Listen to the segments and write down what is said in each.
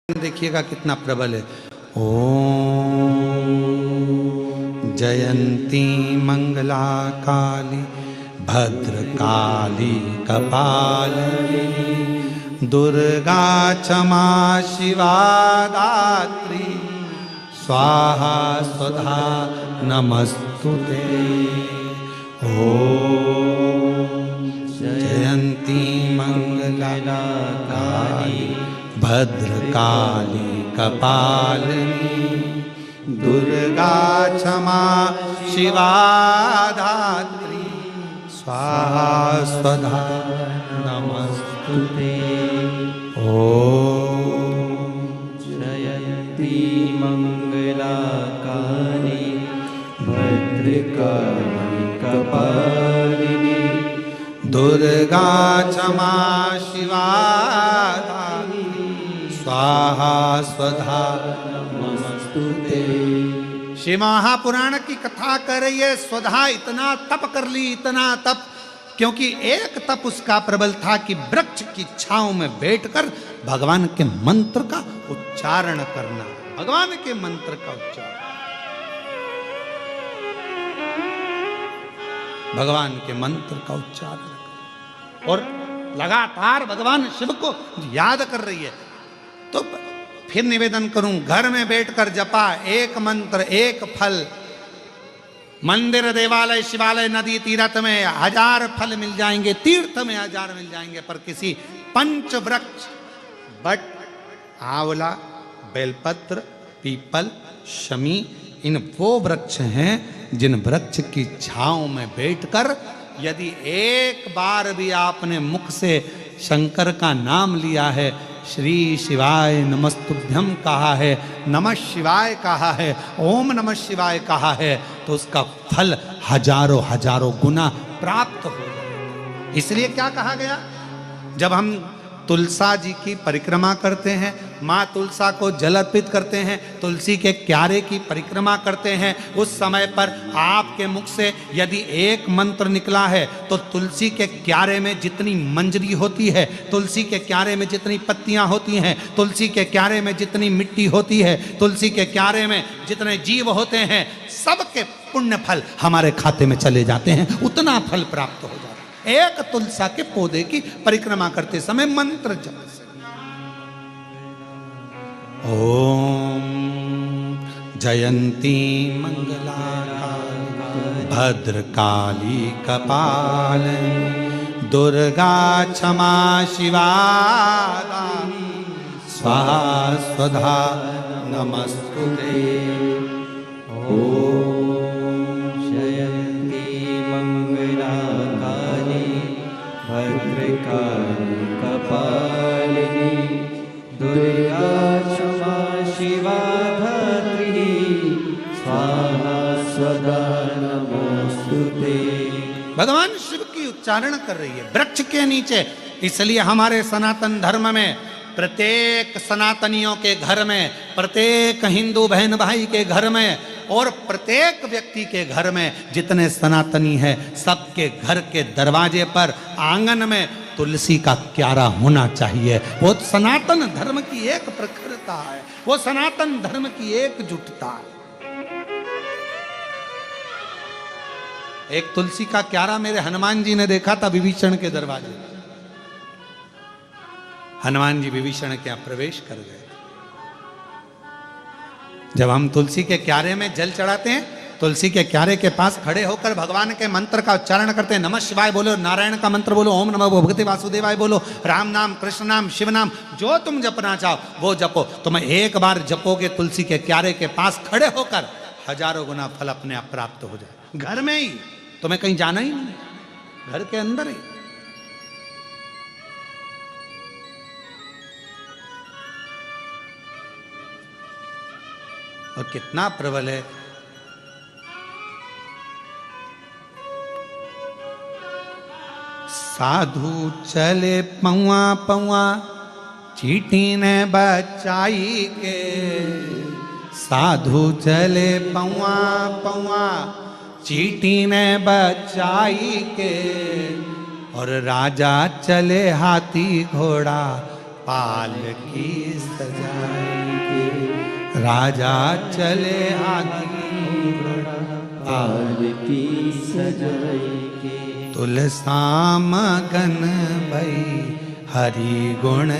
देखिएगा कितना प्रबल है। ओम जयंती मंगला काली भद्रकाली कपालिनी दुर्गा क्षमा शिवा दात्री स्वाहा स्वधा नमस्तुते। ओम जयंती मंगला काली भद्रकाली कपालिनी दुर्गा क्षमा शिवा धात्री स्वाहा स्वधा नमस्तुते। ओम जयंती मंगला काली भद्रकाली कपालिनी दुर्गा क्षमा शिवा स्वाहा स्वधा नमस्तुते। शिव महापुराण की कथा कर रही है। स्वधा इतना तप कर ली, इतना तप, क्योंकि एक तप उसका प्रबल था कि वृक्ष की छांव में बैठकर भगवान के मंत्र का उच्चारण करना। भगवान के मंत्र का उच्चारण, भगवान के मंत्र का उच्चारण और लगातार भगवान शिव को याद कर रही है। तो फिर निवेदन करूं, घर में बैठकर जपा एक मंत्र एक फल, मंदिर देवालय शिवालय नदी तीर्थ में 1000 फल मिल जाएंगे, तीर्थ में 1000 मिल जाएंगे, पर किसी पंच वृक्ष बट आंवला बेलपत्र पीपल शमी इन वो वृक्ष हैं जिन वृक्ष की छांव में बैठकर यदि एक बार भी आपने मुख से शंकर का नाम लिया है, श्री शिवाय नमस्तुभ्यम कहा है, नमः शिवाय कहा है, ओम नमः शिवाय कहा है, तो उसका फल हजारों हजारों गुना प्राप्त हो जाएगा। इसलिए क्या कहा गया, जब हम तुलसा जी की परिक्रमा करते हैं, माँ तुलसा को जल अर्पित करते हैं, तुलसी के क्यारे की परिक्रमा करते हैं, उस समय पर आपके मुख से यदि एक मंत्र निकला है तो तुलसी के क्यारे में जितनी मंजरी होती है, तुलसी के क्यारे में जितनी पत्तियां होती हैं, तुलसी के क्यारे में जितनी मिट्टी होती है, तुलसी के क्यारे में जितने जीव होते हैं, सबके पुण्य फल हमारे खाते में चले जाते हैं, उतना फल प्राप्त हो जाता है एक तुलसा के पौधे की परिक्रमा करते समय मंत्र जप से। ओम जयंती मंगला भद्रकाली कपालिनी दुर्गा क्षमा शिवा स्वाहा स्वधा नमस्तुते। भद्रकाली कपालिनी दुर्गा क्षमा शिवा धात्री स्वाहा स्वधा नमस्तुते। भगवान शिव की उच्चारण कर रही है वृक्ष के नीचे। इसलिए हमारे सनातन धर्म में प्रत्येक सनातनियों के घर में, प्रत्येक हिंदू बहन भाई के घर में और प्रत्येक व्यक्ति के घर में जितने सनातनी हैं, सबके घर के दरवाजे पर आंगन में तुलसी का क्यारा होना चाहिए। वो सनातन धर्म की एक प्रखरता है, वो सनातन धर्म की एकजुटता है। एक तुलसी का क्यारा मेरे हनुमान जी ने देखा था विभीषण के दरवाजे। हनुमान जी विभीषण के यहाँ प्रवेश कर गए। जब हम तुलसी के क्यारे में जल चढ़ाते हैं, तुलसी के क्यारे के पास खड़े होकर भगवान के मंत्र का उच्चारण करते हैं। नमः शिवाय बोलो, नारायण का मंत्र बोलो, ओम नमः भगवते वासुदेवाय बोलो, राम नाम कृष्ण नाम शिव नाम जो तुम जपना चाहो वो जपो। तुम्हें एक बार जपोगे तुलसी के क्यारे के पास खड़े होकर, हजारों गुना फल अपने आप प्राप्त हो जाए। घर में ही, तुम्हें कहीं जाना ही नहीं, घर के अंदर ही। और कितना प्रबल है। साधु चले पौआ पौआ चीटी ने बचाई के, साधु चले पौआ पौआ चीटी ने बचाई के, और राजा चले हाथी घोड़ा पालकी सजाई के, राजा चले हाथी पालकी सजाई के। तुलसा मगन भई हरि गुण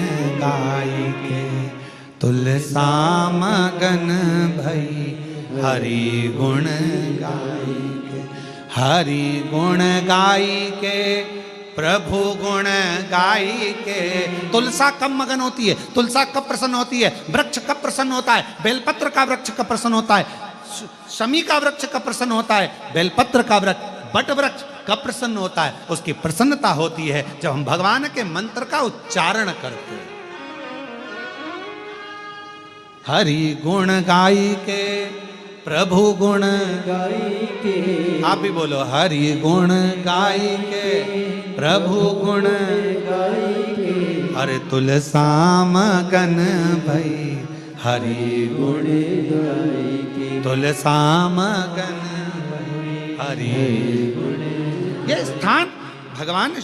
गाई के, तुलसा मगन भई हरि गुण गाई के, हरि गुण गाई के, प्रभु गुण गाई के। तुलसा कब मगन होती है, तुलसा कब प्रसन्न होती है, वृक्ष कब प्रसन्न होता है, बेलपत्र का वृक्ष कब प्रसन्न होता है, शमी का वृक्ष कब प्रसन्न होता है, बेलपत्र का वृक्ष, बट वृक्ष कब प्रसन्न होता है। उसकी प्रसन्नता होती है जब हम भगवान के मंत्र का उच्चारण करते हैं। हरि गुण गाई के, प्रभु गुण गाई के। आप भी बोलो, हरि गुण गाई के, प्रभु गुण गाई के। अरे तुलसा मगन भई हरि गुण गाई के। तुलसा मगन हरि। ये स्थान भगवान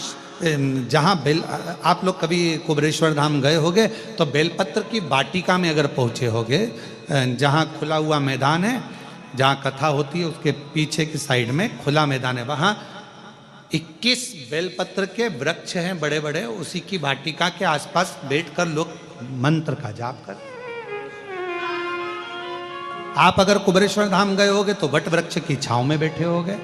जहाँ बेल, आप लोग कभी कुबरेश्वर धाम गए होगे तो बेलपत्र की वाटिका में अगर पहुँचे होगे, जहाँ खुला हुआ मैदान है, जहाँ कथा होती है उसके पीछे की साइड में खुला मैदान है, वहाँ 21 बेलपत्र के वृक्ष हैं बड़े बड़े, उसी की वाटिका के आसपास बैठकर लोग मंत्र का जाप कर। आप अगर कुबरेश्वर धाम गए होगे तो वट वृक्ष की छांव में बैठे होगे।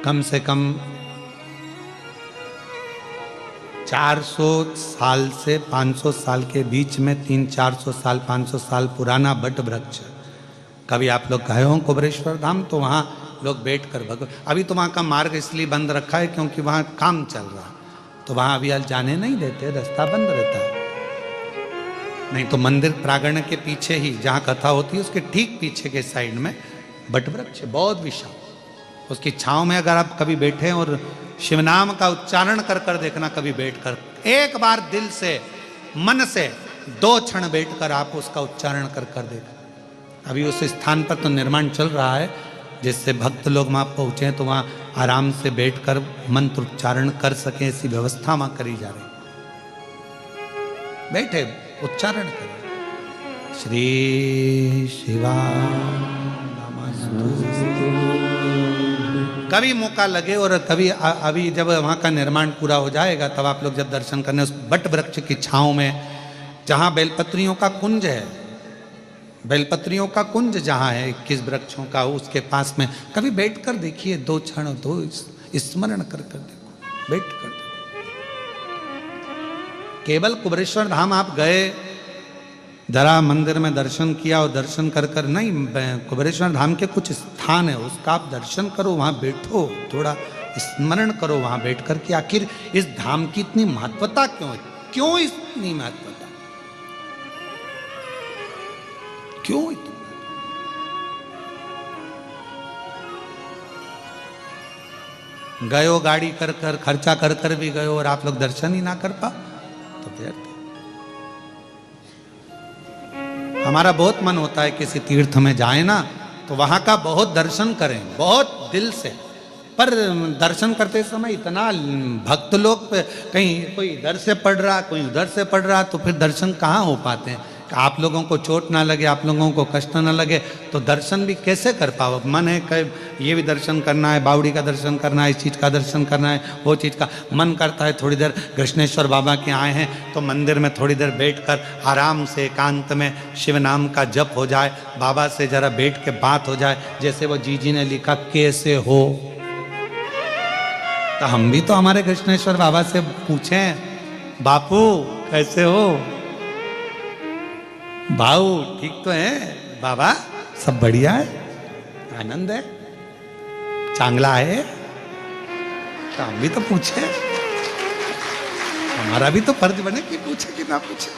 कम से कम 400 साल से 500 साल के बीच में 300-400 साल 500 साल पुराना बट वृक्ष। कभी आप लोग गए हो कुबरेश्वर धाम तो वहाँ लोग बैठकर अभी तो वहाँ का मार्ग इसलिए बंद रखा है क्योंकि वहाँ काम चल रहा, तो वहाँ अभी जाने नहीं देते, रास्ता बंद रहता है। नहीं तो मंदिर प्रांगण के पीछे ही जहाँ कथा होती है उसके ठीक पीछे के साइड में बट वृक्ष बहुत विशाल, उसकी छांव में अगर आप कभी बैठे और शिव नाम का उच्चारण कर कर देखना, कभी बैठकर एक बार दिल से मन से 2 क्षण बैठकर आप उसका उच्चारण कर कर देखना। अभी उस स्थान पर तो निर्माण चल रहा है जिससे भक्त लोग वहाँ पहुँचे तो वहाँ आराम से बैठकर मंत्र उच्चारण कर सकें, ऐसी व्यवस्था वहाँ करी जा रही। बैठे उच्चारण करें, श्री शिवा कभी मौका लगे और कभी अभी जब वहाँ का निर्माण पूरा हो जाएगा तब आप लोग जब दर्शन करने उस बट वृक्ष की छांव में, जहाँ बेलपत्रियों का कुंज है, बेलपत्रियों का कुंज जहाँ है 21 वृक्षों का, उसके पास में कभी बैठ कर देखिए 2 क्षण 2 स्मरण कर कर देखो, बैठ कर देखो। केवल कुबरेश्वर धाम आप गए, जरा मंदिर में दर्शन किया और दर्शन कर कर नहीं, कुबरेश्वर धाम के कुछ स्थान है उसका आप दर्शन करो, वहाँ बैठो, थोड़ा स्मरण करो वहाँ बैठकर कि आखिर इस धाम की इतनी महत्वता क्यों है, क्यों इतनी महत्वता, क्यों इतनी। गयो गाड़ी कर कर खर्चा कर कर भी गयो और आप लोग दर्शन ही ना कर पाओ तो व्यर्थ। हमारा बहुत मन होता है किसी तीर्थ में जाए ना तो वहां का बहुत दर्शन करें, बहुत दिल से, पर दर्शन करते समय इतना भक्त लोग कहीं कोई इधर से पढ़ रहा कोई उधर से पढ़ रहा, तो फिर दर्शन कहाँ हो पाते हैं। आप लोगों को चोट ना लगे, आप लोगों को कष्ट ना लगे तो दर्शन भी कैसे कर पाओ। मन है कि ये भी दर्शन करना है, बावड़ी का दर्शन करना है, इस चीज़ का दर्शन करना है, वो चीज़ का मन करता है। थोड़ी देर कृष्णेश्वर बाबा के आए हैं तो मंदिर में थोड़ी देर बैठकर आराम से एकांत में शिव नाम का जप हो जाए, बाबा से जरा बैठ के बात हो जाए। जैसे वो जी ने लिखा कैसे हो, तो हम भी तो हमारे कृष्णेश्वर बाबा से पूछें, बापू कैसे हो, भाऊ ठीक तो है, बाबा सब बढ़िया है, आनंद है, चांगला है, तो हम भी तो पूछे, हमारा भी तो फर्ज बने कि पूछे कि ना पूछे।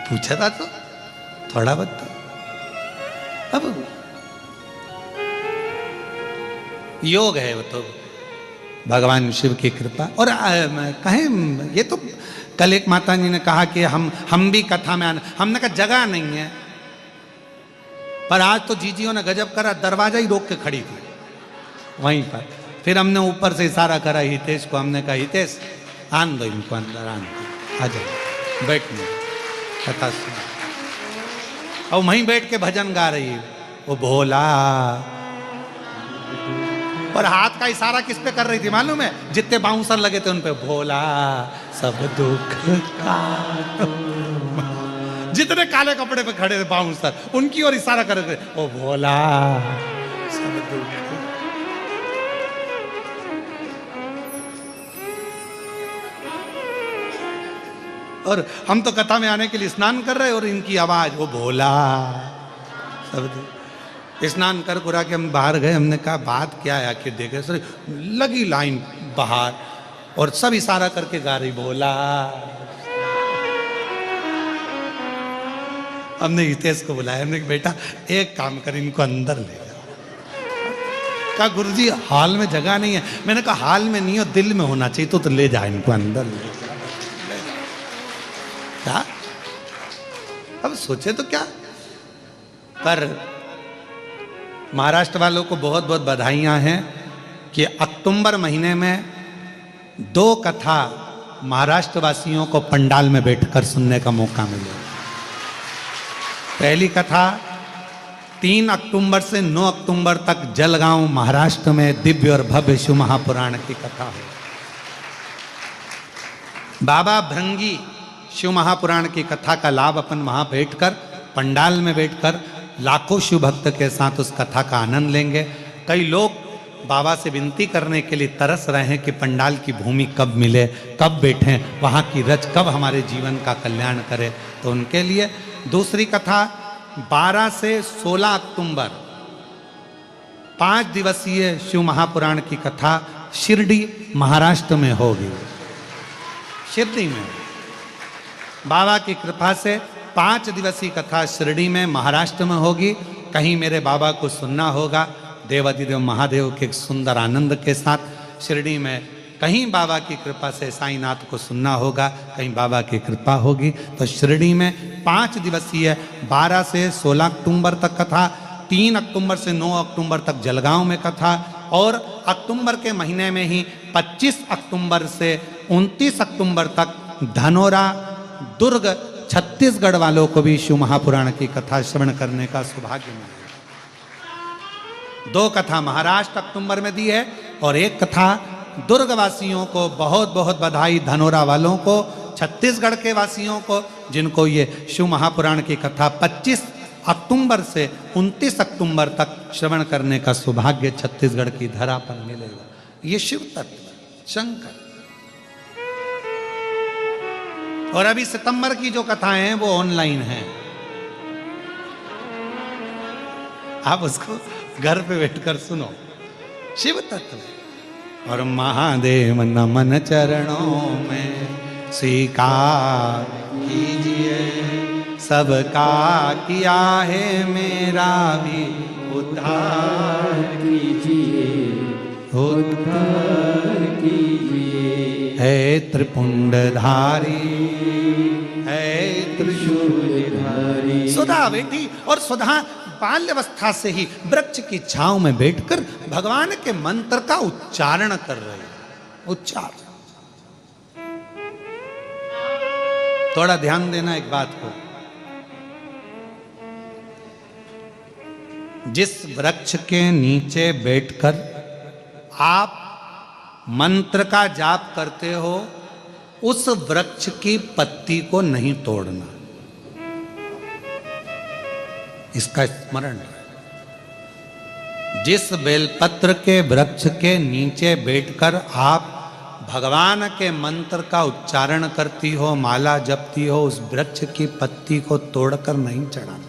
पूछा था तो थोड़ा बहुत तो। अब योग है वो तो भगवान शिव की कृपा। और कहें ये तो कल एक माता जी ने कहा कि हम भी कथा में आना, हमने कहा जगह नहीं है। पर आज तो जीजियों ने गजब करा, दरवाजा ही रोक के खड़ी थी वहीं पर। फिर हमने ऊपर से इशारा करा हितेश को, हमने कहा हितेश आन दो इनको अंदर, आन दो, आ जाओ बैठने, कथा सुनो। और वहीं बैठ के भजन गा रही है वो भोला, और हाथ का इशारा किस पे कर रही थी मालूम है? जितने बाउंसर लगे थे उन पे, भोला सब दुख का, जितने काले कपड़े पे खड़े थे बाउंसर उनकी ओर इशारा कर रहे थे, ओ भोला सब दुख। और हम तो कथा में आने के लिए स्नान कर रहे और इनकी आवाज वो भोला सब दुख। स्नान कर कुरा के हम बाहर गए, हमने कहा बात क्या है आखिर, देखे सर लगी लाइन बाहर और सब इशारा करके गा रही भोला। हमने हितेश को बुलाया, हमने कहा बेटा एक काम कर इनको अंदर ले जाओ। कहा गुरुजी हाल में जगह नहीं है। मैंने कहा हाल में नहीं हो, दिल में होना चाहिए, तो ले जा इनको अंदर ले जा। क्या अब सोचे तो क्या। पर महाराष्ट्र वालों को बहुत बहुत बधाइयां हैं कि अक्टूबर महीने में 2 कथा महाराष्ट्र वासियों को पंडाल में बैठकर सुनने का मौका मिला। पहली कथा 3 अक्टूबर से 9 अक्टूबर तक जलगांव महाराष्ट्र में दिव्य और भव्य शिव महापुराण की कथा है। बाबा भृंगी शिव महापुराण की कथा का लाभ अपन वहां बैठकर पंडाल में बैठकर लाखों शिव भक्त के साथ उस कथा का आनंद लेंगे। कई लोग बाबा से विनती करने के लिए तरस रहे हैं कि पंडाल की भूमि कब मिले, कब बैठें, वहाँ की रच कब हमारे जीवन का कल्याण करे। तो उनके लिए दूसरी कथा 12 से 16 अक्टूबर 5 दिवसीय शिव महापुराण की कथा शिरडी महाराष्ट्र में होगी। शिरडी में बाबा की कृपा से 5 दिवसीय कथा शिरडी में महाराष्ट्र में होगी। कहीं मेरे बाबा को सुनना होगा देवाधिदेव महादेव के सुंदर आनंद के साथ शिरडी में, कहीं बाबा की कृपा से साईनाथ को सुनना होगा, कहीं बाबा की कृपा होगी तो शिरडी में 5 दिवसीय 12 से 16 अक्टूबर तक कथा, 3 अक्टूबर से 9 अक्टूबर तक जलगांव में कथा, और अक्टूबर के महीने में ही 25 अक्टूबर से 29 अक्टूबर तक धनोरा दुर्ग छत्तीसगढ़ वालों को भी शिव महापुराण की कथा श्रवण करने का सौभाग्य मिला। 2 कथा महाराष्ट्र अक्टूबर में दी है और 1 कथा दुर्ग वासियों को बहुत बहुत बधाई, धनोरा वालों को, छत्तीसगढ़ के वासियों को जिनको ये शिव महापुराण की कथा 25 अक्टूबर से 29 अक्टूबर तक श्रवण करने का सौभाग्य छत्तीसगढ़ की धरा पर मिलेगा। ये शिव तत्व शंकर। और अभी सितंबर की जो कथाएं हैं वो ऑनलाइन हैं, आप उसको घर पे बैठकर सुनो। शिव तत्व और महादेव नमन चरणों में स्वीकार कीजिए, सबका किया है मेरा भी उद्धार कीजिए, उद्धार कीजिए। है त्रिपुंडधारी है त्रिशूलधारी। सुधा बेटी और सुधा बाल्यावस्था से ही वृक्ष की छांव में बैठकर भगवान के मंत्र का उच्चारण कर रहे हैं। उच्चारण थोड़ा ध्यान देना एक बात को, जिस वृक्ष के नीचे बैठकर आप मंत्र का जाप करते हो उस वृक्ष की पत्ती को नहीं तोड़ना, इसका स्मरण रहे। जिस बेलपत्र के वृक्ष के नीचे बैठकर आप भगवान के मंत्र का उच्चारण करती हो, माला जपती हो, उस वृक्ष की पत्ती को तोड़कर नहीं चढ़ाना,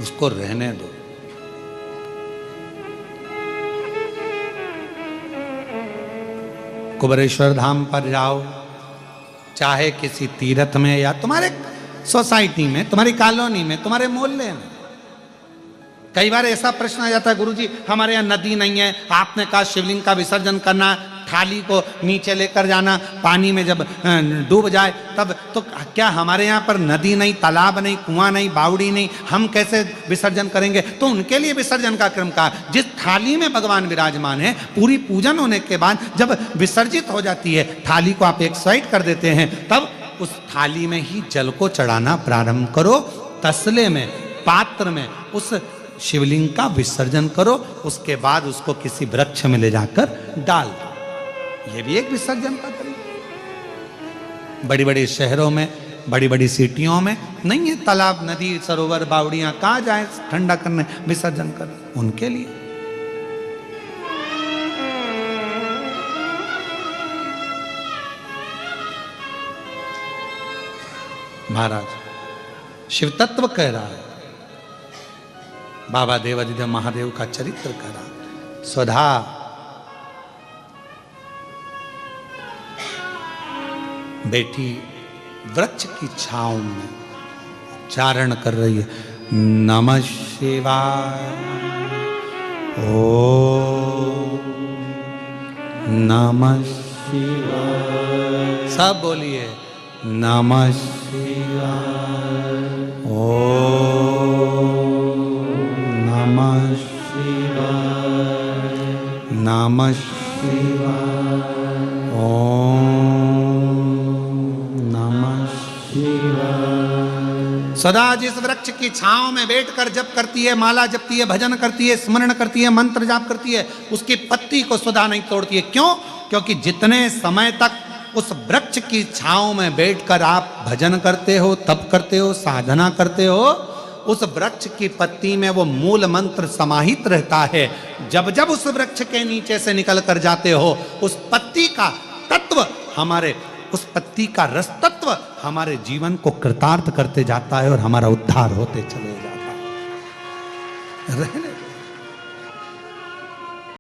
उसको रहने दो। कुबरेश्वर धाम पर जाओ, चाहे किसी तीर्थ में या तुम्हारे सोसाइटी में, तुम्हारी कॉलोनी में, तुम्हारे मोहल्ले में, कई बार ऐसा प्रश्न आ जाता है गुरुजी हमारे यहाँ नदी नहीं है, आपने कहा शिवलिंग का विसर्जन करना, थाली को नीचे लेकर जाना, पानी में जब डूब जाए तब, तो क्या हमारे यहाँ पर नदी नहीं, तालाब नहीं, कुआं नहीं, बावड़ी नहीं, हम कैसे विसर्जन करेंगे? तो उनके लिए विसर्जन का क्रम कहा। जिस थाली में भगवान विराजमान है, पूरी पूजन होने के बाद जब विसर्जित हो जाती है, थाली को आप एक साइड कर देते हैं, तब उस थाली में ही जल को चढ़ाना प्रारंभ करो। तसले में, पात्र में उस शिवलिंग का विसर्जन करो। उसके बाद उसको किसी वृक्ष में ले जाकर डाल दो। यह भी एक विसर्जन का तरीका। बड़ी बड़ी शहरों में, बड़ी बड़ी सिटियों में नहीं है तालाब, नदी, सरोवर, बावड़ियां, कहाँ जाए ठंडा करने, विसर्जन करने? उनके लिए महाराज शिव तत्व कह रहा है, बाबा देवाधिदेव महादेव का चरित्र कह रहा। स्वधा बेटी वृक्ष की छांव में चारण कर रही है, नमः शिवाय, ओ नमः शिवाय, सब बोलिए नमः शिवाय, ओ नमः शिवाय, नमः शिवाय, ओम नमः शिवाय। सदा जिस वृक्ष की छांव में बैठकर जप करती है, माला जपती है, भजन करती है, स्मरण करती है, मंत्र जाप करती है, उसकी पत्ती को सदा नहीं तोड़ती है। क्यों? क्योंकि जितने समय तक उस वृक्ष की छांव में बैठकर आप भजन करते हो, तप करते हो, साधना करते हो, उस वृक्ष की पत्ती में वो मूल मंत्र समाहित रहता है। जब जब उस वृक्ष के नीचे से निकल कर जाते हो, उस पत्ती का तत्व हमारे, उस पत्ती का रस तत्व हमारे जीवन को कृतार्थ करते जाता है और हमारा उद्धार होते चले जाता है। रहने